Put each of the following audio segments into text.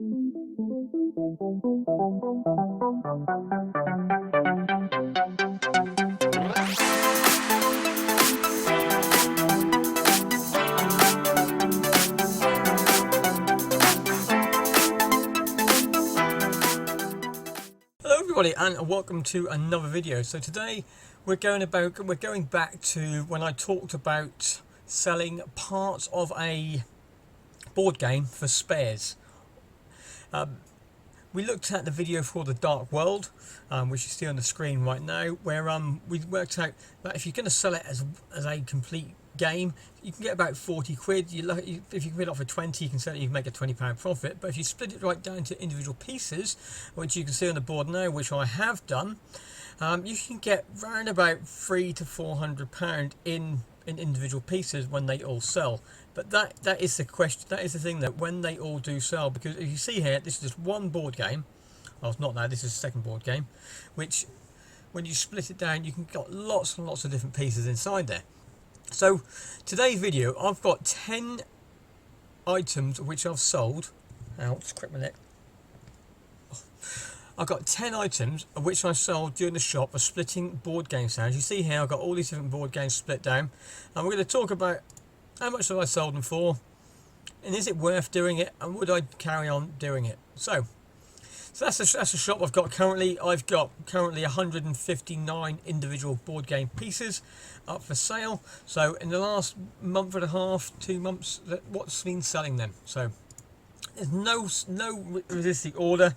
Hello everybody and welcome to another video. So today we're going back to when I talked about selling parts of a board game for spares. We looked at the video for the Dark World, which you see on the screen right now, where we worked out that if you're going to sell it as a complete game, you can get about 40 quid. If you can get it off for 20, you can make a £20 profit. But if you split it right down to individual pieces, which you can see on the board now, which I have done, you can get round about £300 to £400 in individual pieces when they all sell. But that is the question. That is the thing, that when they all do sell, because if you see here, this is just one board game. Oh, it's not now. This is the second board game, which when you split it down, you can get lots and lots of different pieces inside there. So today's video, I've got 10 items which I've sold. Ouch, crack my neck. I've got 10 items which I sold during the shop for splitting board game sounds. You see here I've got all these different board games split down, and we're going to talk about how much have I sold them for, and is it worth doing it, and would I carry on doing it. So that's the shop I've got currently. I've got currently 159 individual board game pieces up for sale. So in the last month and a half, 2 months, what's been selling them. So there's no realistic order,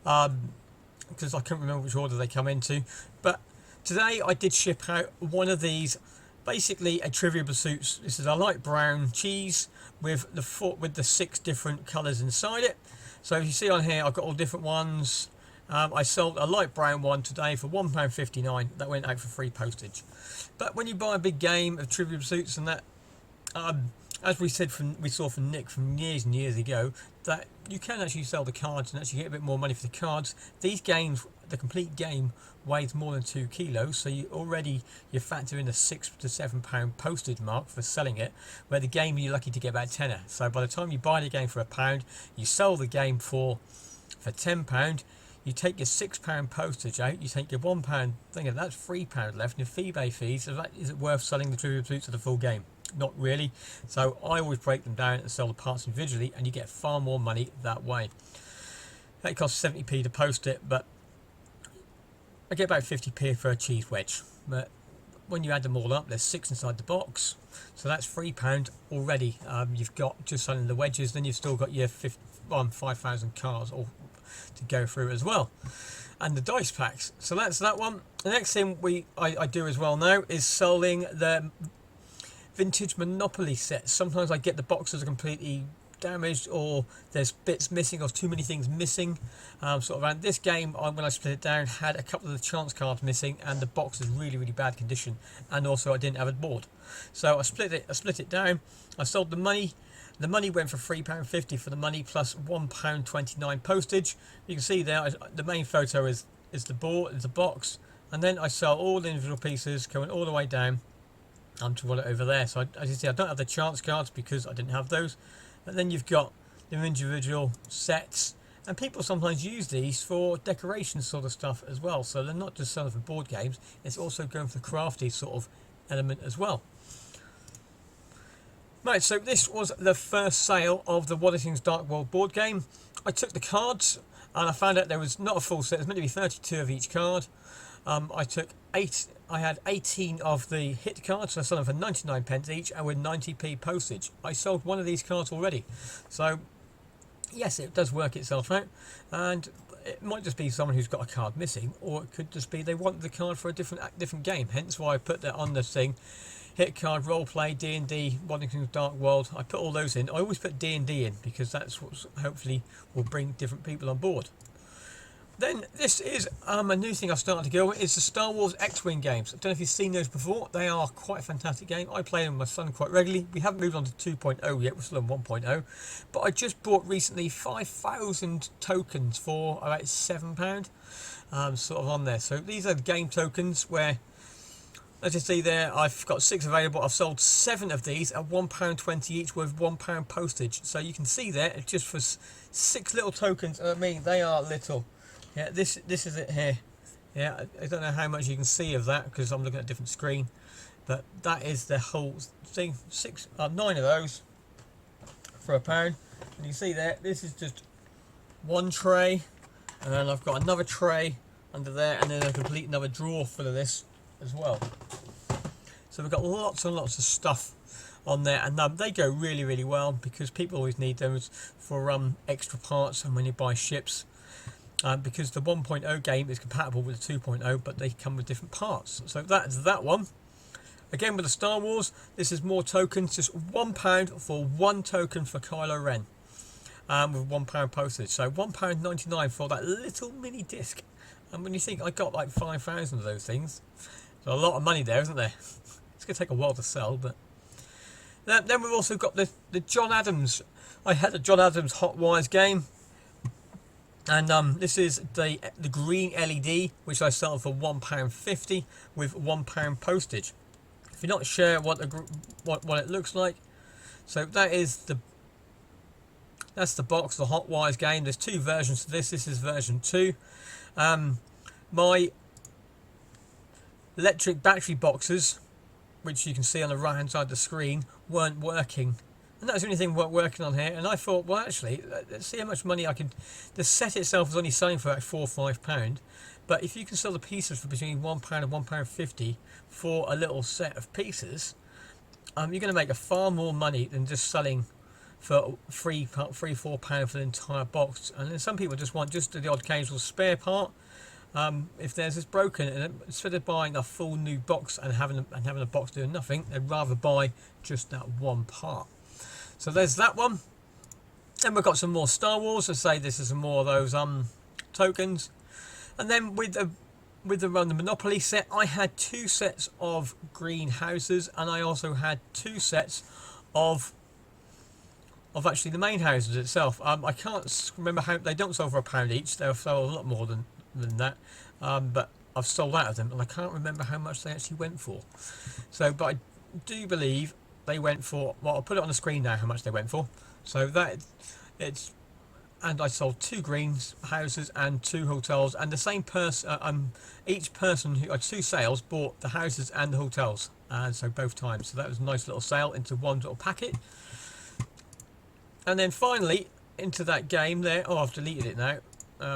because I can't remember which order they come into. But today I did ship out one of these, basically a Trivial Pursuits. This is a light brown cheese with the 6 different colours inside it. So if you see on here, I've got all different ones. I sold a light brown one today for £1.59. That went out for free postage. But when you buy a big game of Trivial Pursuits and that, as we saw from Nick from years and years ago, that you can actually sell the cards and actually get a bit more money for the cards. These games, the complete game weighs more than 2 kilos, so you factor in a £6 to £7 postage mark for selling it, where the game you're lucky to get about tenner. So by the time you buy the game for £1, you sell the game for £10. You take your £6 postage out, you take your £1 thing, and that's £3 left in eBay fees. So is it worth selling the Trivial Pursuits of the full game? Not really. So I always break them down and sell the parts individually, and you get far more money that way. That costs 70p to post it, but I get about 50p for a cheese wedge. But when you add them all up, there's 6 inside the box, so that's £3 already. You've got just selling the wedges, then you've still got your 5,000 cards all to go through as well, and the dice packs. So that's that one. The next thing I do as well now is selling the vintage Monopoly sets. Sometimes I get the boxes are completely damaged, or there's bits missing, or too many things missing. And this game, when I split it down, had a couple of the chance cards missing, and the box is really bad condition, and also I didn't have a board. So I split it down. I sold the money. The money went for £3.50 for the money, plus £1.29 postage. You can see there the main photo is the board, is the box, and then I sell all the individual pieces going all the way down to wallet over there. So as you see, I don't have the chance cards because I didn't have those. And then you've got the individual sets, and people sometimes use these for decoration sort of stuff as well. So they're not just selling for board games, it's also going for the crafty sort of element as well. Right, so this was the first sale of the Waddington's Dark World board game. I took the cards, and I found out there was not a full set. There's meant to be 32 of each card. I had 18 of the hit cards, so I sold them for 99p each, and with 90p postage. I sold one of these cards already, so yes, it does work itself out. And it might just be someone who's got a card missing, or it could just be they want the card for a different game. Hence why I put that on the thing. Hit card, roleplay, D&D, Waddington's Dark World. I put all those in. I always put D&D in because that's what hopefully will bring different people on board. Then this is a new thing I've started to go with. It's the Star Wars X-Wing games. I don't know if you've seen those before. They are quite a fantastic game. I play them with my son quite regularly. We haven't moved on to 2.0 yet. We're still on 1.0. But I just bought recently 5,000 tokens for about £7, sort of on there. So these are the game tokens where As you see there, I've got 6 available. I've sold 7 of these at £1.20 each with £1 postage. So you can see there, it's just for 6 little tokens. I mean, they are little. Yeah, this is it here. Yeah, I don't know how much you can see of that because I'm looking at a different screen. But that is the whole thing. 9 of those for £1. And you see there, this is just one tray. And then I've got another tray under there. And then a complete another drawer full of this as well. So we've got lots and lots of stuff on there, and they go really, really well because people always need those for extra parts and when you buy ships. Because the 1.0 game is compatible with the 2.0, but they come with different parts. So that's that one. Again with the Star Wars, this is more tokens, just £1 for 1 token for Kylo Ren, with £1 postage. So £1.99 for that little mini disc. And when you think I got like 5,000 of those things, there's a lot of money there, isn't there? It's going to take a while to sell, but then we've also got the John Adams. I had a John Adams Hot Wires game, and this is the green LED, which I sold for £1.50 with £1 postage. If you're not sure what it looks like, so that's the box, the Hot Wires game. There's 2 versions to this. This is version 2. My electric battery boxes, which you can see on the right hand side of the screen, weren't working, and that was the only thing working on here. And I thought, well, actually, let's see how much money I can. The set itself is only selling for like £4 or £5, but if you can sell the pieces for between £1 and £1.50 for a little set of pieces, you're going to make a far more money than just selling for £3-4 for the entire box. And then some people just want just the odd occasional spare part. If theirs is broken, and instead of buying a full new box and having a box doing nothing, they'd rather buy just that one part. So there's that one. Then we've got some more Star Wars. I say this is some more of those tokens. And then with the Monopoly set, I had 2 sets of green houses, and I also had 2 sets of actually the main houses itself. I can't remember how they don't sell for £1 each. They'll sell a lot more than that, but I've sold out of them, and I can't remember how much they actually went for. So, but I do believe they went for. Well, I'll put it on the screen now how much they went for. So and I sold 2 green houses and 2 hotels, and the same person, each person who had 2 sales bought the houses and the hotels, and so both times. So that was a nice little sale into one little packet. And then finally into that game there. Oh, I've deleted it now.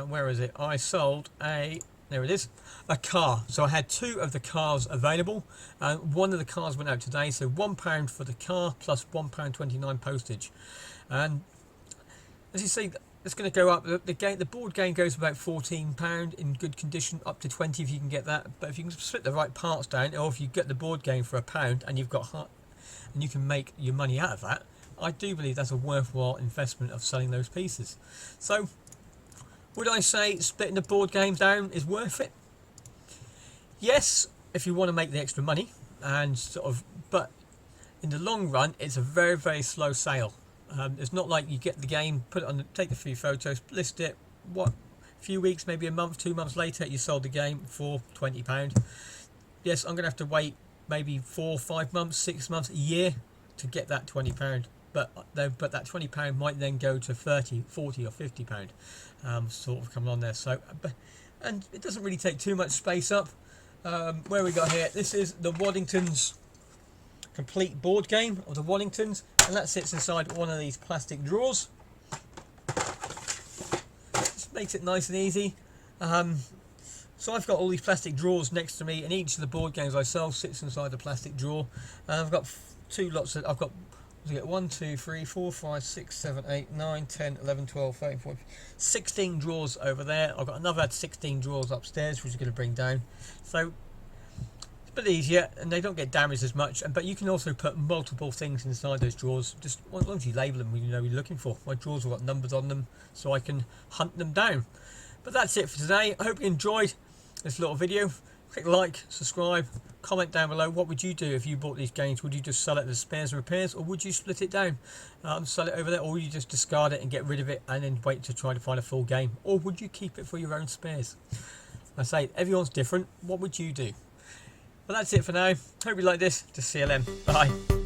Where is it? I sold there it is, a car. So I had 2 of the cars available, and one of the cars went out today. So £1 for the car plus £1.29 postage. And as you see, it's going to go up. The board game goes about £14 in good condition, up to 20 if you can get that. But if you can split the right parts down, or if you get the board game for £1 and you've got and you can make your money out of that, I do believe that's a worthwhile investment of selling those pieces. So would I say splitting the board games down is worth it? Yes, if you want to make the extra money, but in the long run, it's a very, very slow sale. It's not like you get the game, put it on, take a few photos, list it. A few weeks, maybe a month, 2 months later, you sold the game for £20. Yes, I'm going to have to wait maybe 4, 5 months, 6 months, a year to get that £20. But that £20 might then go to 30, 40 or £50, sort of coming on there. So, and it doesn't really take too much space up. Where we got here, this is the Waddingtons complete board game of the Waddingtons, and that sits inside one of these plastic drawers. Just makes it nice and easy. So I've got all these plastic drawers next to me, and each of the board games I sell sits inside the plastic drawer. And I've got 2 lots of, I've got 1, 2, 3, 4, 5, 6, 7, 8, 9, 10, 11, 12, 13, 14, 16 drawers over there. I've got another 16 drawers upstairs, which is going to bring down. So it's a bit easier, and they don't get damaged as much. But you can also put multiple things inside those drawers. Just as long as you label them, you know what you're looking for. My drawers have got numbers on them, so I can hunt them down. But that's it for today. I hope you enjoyed this little video. Click like, subscribe, comment down below. What would you do if you bought these games? Would you just sell it as spares and repairs, or would you split it down, sell it over there, or would you just discard it and get rid of it and then wait to try to find a full game, or would you keep it for your own spares? I say everyone's different. What would you do? Well, that's it for now. Hope you like this. Just see you then. Bye.